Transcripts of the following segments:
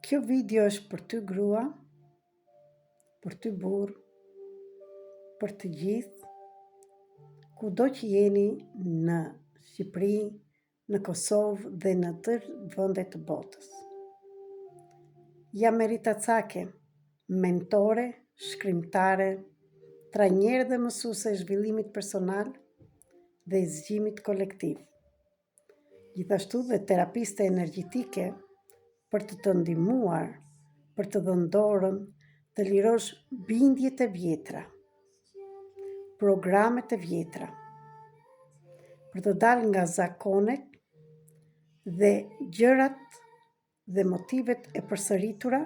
Kjo video është për ty grua, për ty burr, për të gjithë, kudo që jeni në Shqipëri, në Kosovë dhe në tërë vendet të botës. Jam Merita Cake, mentore, shkrimtare, trajnere dhe mësuese e zhvillimit personal dhe zgjimit kolektiv. Gjithashtu dhe terapiste energjetike për të ndihmuar, për të dhënë dorën të lirosh bindjet e vjetra, programet e vjetra, për të dalë nga zakonet dhe gjërat dhe motivet e përsëritura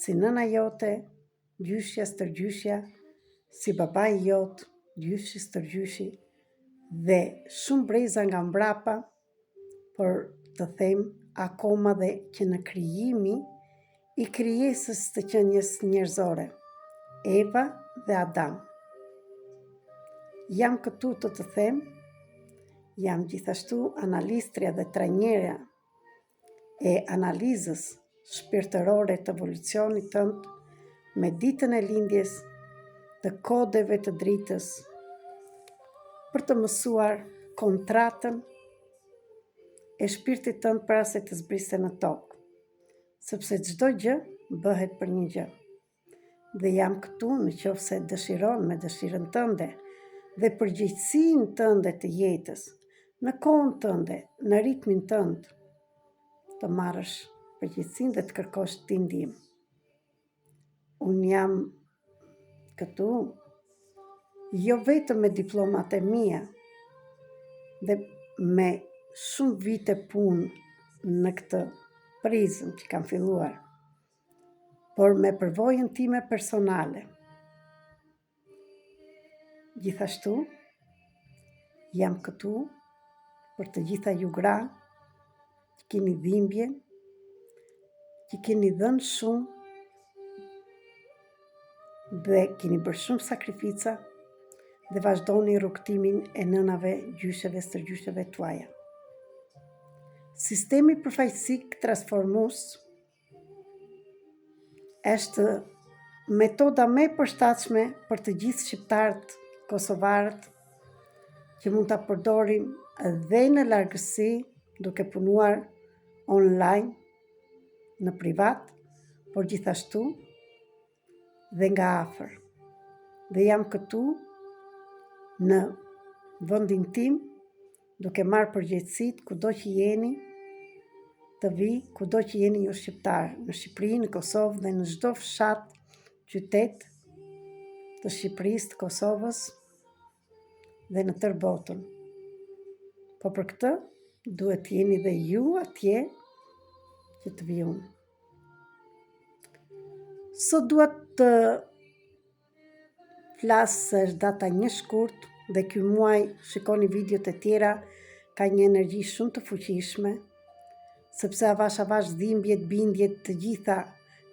si nëna jote, gjyshja stërgjyshja, si babai jot, gjyshi stërgjyshi dhe shumë breza nga mbrapa, por të them akoma dhe që në krijimi i krijesës të qenies njerëzore, Eva dhe Adam. Jam këtu të them, jam gjithashtu analistria dhe trajnera e analizës shpirtërore të evolucionit tënd me ditën e lindjes të kodeve të dritës për të mësuar kontratën e shpirtit tënd para se të zbrisë në tokë, sepse çdo gjë bëhet për një gjë. Dhe jam këtu në qoftë se dëshiron me dëshirën tënde dhe përgjegjësinë tënde të jetës, në kohën tënde, në ritmin tënd, të marrësh përgjegjësinë dhe të kërkosh ti ndihmë. Unë jam këtu jo vetëm me diplomat e mia dhe me shumë vite punë në këtë prizëm që kam filluar, por me përvojën time personale. Gjithashtu, jam këtu për të gjitha ju gra që keni dhimbje, që keni dhënë shumë dhe keni bërë shumë sakrifica dhe vazhdoni rrugtimin e nënave, gjysheve, stërgjysheve tuaja. Sistemi përfaqësik transformues është metoda më e përshtatshme për të gjithë shqiptarët, kosovarët, që mund ta përdorim dhe në largësi, duke punuar online, në privat, por gjithashtu dhe nga afër. Dhe jam këtu në vendin tim, duke marrë përgjegjësitë kudo që jeni, të vi kudo që jeni ju shqiptar, në Shqipëri, në Kosovë dhe në çdo fshat, qytet të Shqipërisë, të Kosovës dhe në tërë botën. Po për këtë duhet të jeni dhe ju atje që të vi unë. Sot dua të flas se është data 1 shkurt dhe ky muaj, shikoni videot e tjera, ka një energji shumë të fuqishme, sepse avash dhimbjet, bindjet të gjitha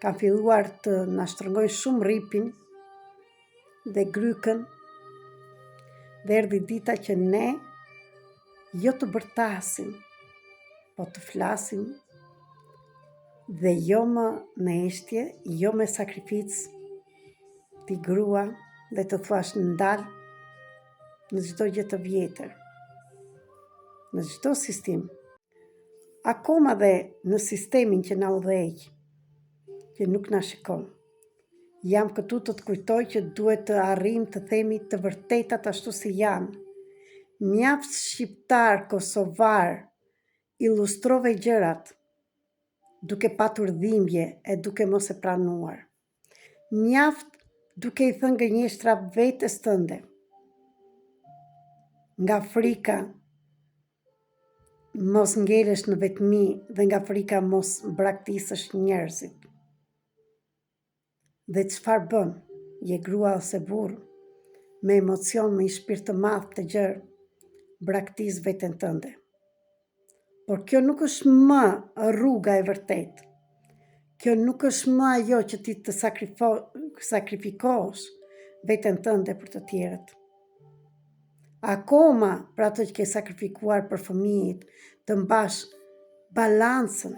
kanë filluar të na shtrëngojnë shumë rripin dhe grykën, dhe erdhi dita që ne jo të bërtasim, po të flasim dhe jo më me eshtje, jo me sakrificë, ti grua dhe të thuash ndal në çdo gjë të vjetër, në çdo sistem. Akoma dhe në sistemin që na udhëheq, që nuk na shikon. Jam këtu të kujtoj që duhet të arrijmë të themi të vërtetat ashtu si janë. Mjaft shqiptar, kosovar, ilustrove gjërat, duke patur dhimbje e duke mos e pranuar. Mjaft duke i thënë gënjeshtra vetes tënde, nga frika mos ngelesh në vetmi dhe nga frika mos braktisësh njerëzit. Dhe çfarë bën? Je grua ose burr, me emocion, me një shpirt të madh të gjerë, braktis veten tënde. Por kjo nuk është më rruga e vërtetë. Kjo nuk është më ajo që ti të sakrifikosh veten tënde për të tjerët. Akoma për ato që ke sakrifikuar për fëmijët, të mbash balancën,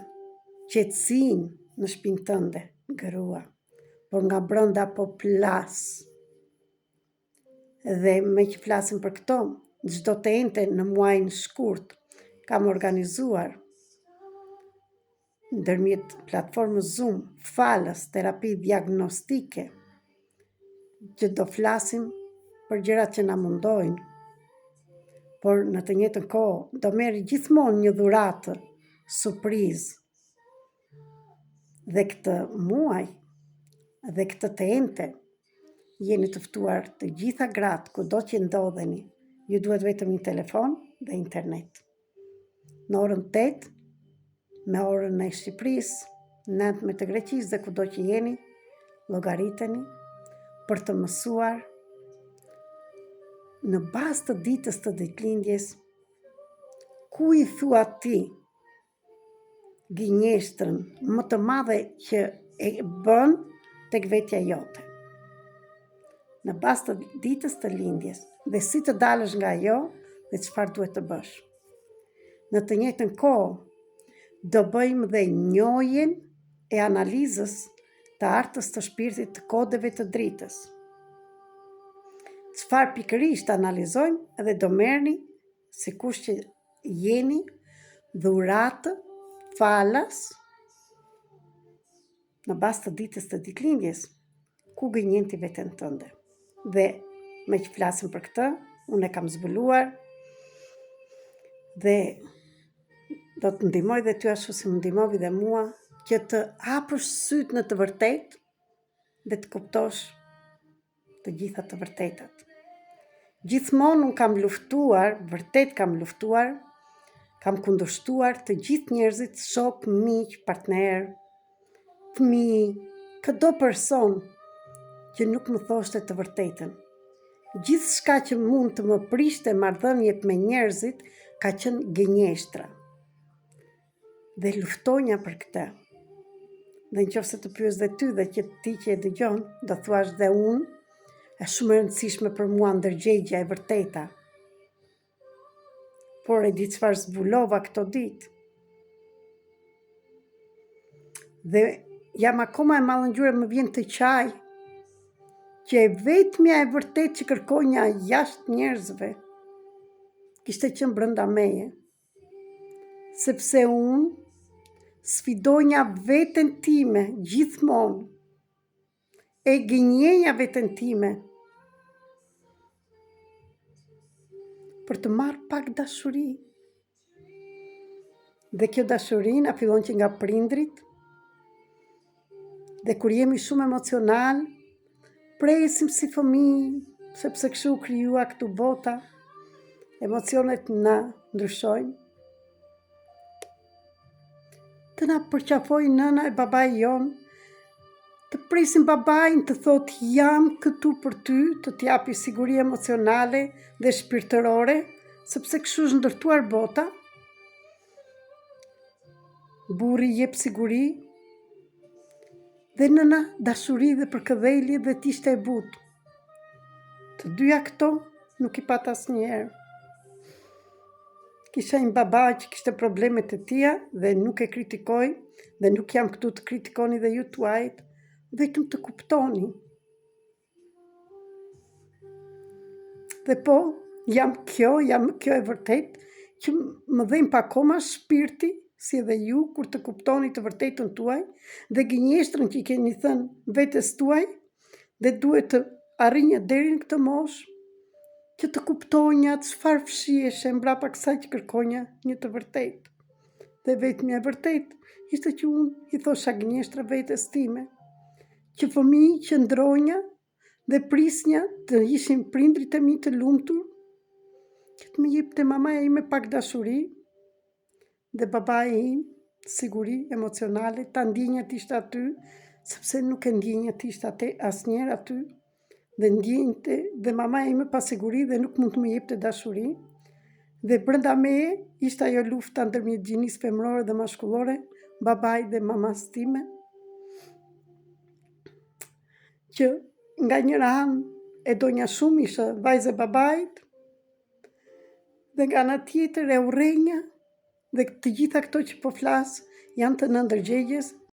qetësinë, në shpinë tënde, grua, por nga brenda po plas. Dhe me që flasim për këto, çdo të ente në muajin shkurt kam organizuar ndërmjet platformës Zoom, falës, terapi diagnostike, që do flasim për gjërat që na mundojnë, por në të njëjtën kohë do merr gjithmonë një dhuratë surprizë. Dhe këtë muaj, dhe këtë të ente, jeni të ftuar të gjitha gratë, kudo që ndodheni, ju duhet vetëm një telefon dhe internet. Në orën 8, me orën e Shqipërisë, 9 me të Greqisë dhe kudo që jeni, llogariteni për të mësuar në bazë të ditës të ditëlindjes, ku i thua ti gënjeshtrën më të madhe që e bën tek vetja jote. Në bazë të ditës të lindjes, dhe si të dalësh nga ajo dhe çfarë duhet të bësh. Në të njëjtën kohë, do bëjmë dhe njohjen e analizës të artës të shpirtit të kodeve të dritës. Çfarë pikërisht analizojmë dhe do merrni, sikur që jeni, dhuratë falas në bazë të ditës të ditëlindjes, ku gënjen ti veten tënde. Dhe me që flasim për këtë, unë e kam zbuluar dhe do të ndihmoj dhe ty ashtu si më ndihmovi dhe mua, që të hapësh syt në të vërtetë dhe të kuptosh të gjitha të vërtetat. Gjithmonë unë kam luftuar, vërtet kam luftuar, kam kundërshtuar të gjithë njerëzit, shok, miq, partner, fëmijë, çdo person që nuk më thoshte të vërtetën. Gjithçka që mund të më prishte marrëdhëniet me njerëzit ka qenë gënjeshtra. Dhe luftonja për këtë. Dhe nëse të pyes dhe ty dhe që ti që e dëgjon, do thuash dhe unë, është shumë e rëndësishme për mua ndërgjegja e vërteta. Por e di çfarë zbulova këto ditë. Dhe jam akoma e mallëngjur, më vjen të qaj, që e vetmja e vërtet që kërkonja jashtë njerëzve, kishte qenë brenda meje. Sepse unë sfidonja veten time gjithmonë, e gënjenja veten time për të marrë pak dashuri. Dhe kjo dashuri na fillon që nga prindrit, dhe kur jemi shumë emocional, presim si fëmijë, sepse kështu u krijua këtu bota, emocionet na ndryshojnë. Të na përqafojë nëna e babai jon, të presim babain të thotë jam këtu për ty, të t'japi siguri emocionale dhe shpirtërore, sepse kështu është ndërtuar bota. Burri jep siguri, dhe nëna dashuri dhe përkëdhelje dhe t'ishte e butë. Të dyja këto nuk i pat asnjëherë. Kisha një baba që kishte problemet e tia dhe nuk e kritikoj, dhe nuk jam këtu të kritikoni dhe ju tuajt, vetëm të kuptoni. Dhe po, jam kjo e vërtet, që më dhejmë pa koma shpirti, si edhe ju, kur të kuptoni të vërtetën tuaj, dhe gënjeshtrën që i keni thënë vetes tuaj, dhe duhet të arrinja deri në këtë moshë, që të kuptonja çfarë fshiheshe mbrapa kësaj që kërkonja një të vërtetë. Dhe vetmja e vërtetë ishte që unë i thosha gënjeshtra vetes time, që fëmijë që ndronja dhe prisnja të ishin prindrit e mi të lumtur, që të më jepte mamaja ime pak dashuri, dhe babai im siguri emocionale, ta ndjenja t'ishte aty, sepse nuk e ndjenja t'ishte asnjëherë aty, dhe ndjente dhe mamaja ime pa siguri dhe nuk mund të më jepte dashuri. Dhe brenda meje ishte ajo lufta ndërmjet gjinisë femërore dhe mashkullore, babai dhe mamas time, që nga njëra anë e donja shumë, isha vajzë e babait, dhe nga ana tjetër e urrejnja, dhe të gjitha këto që po flas janë të ndërgjegjes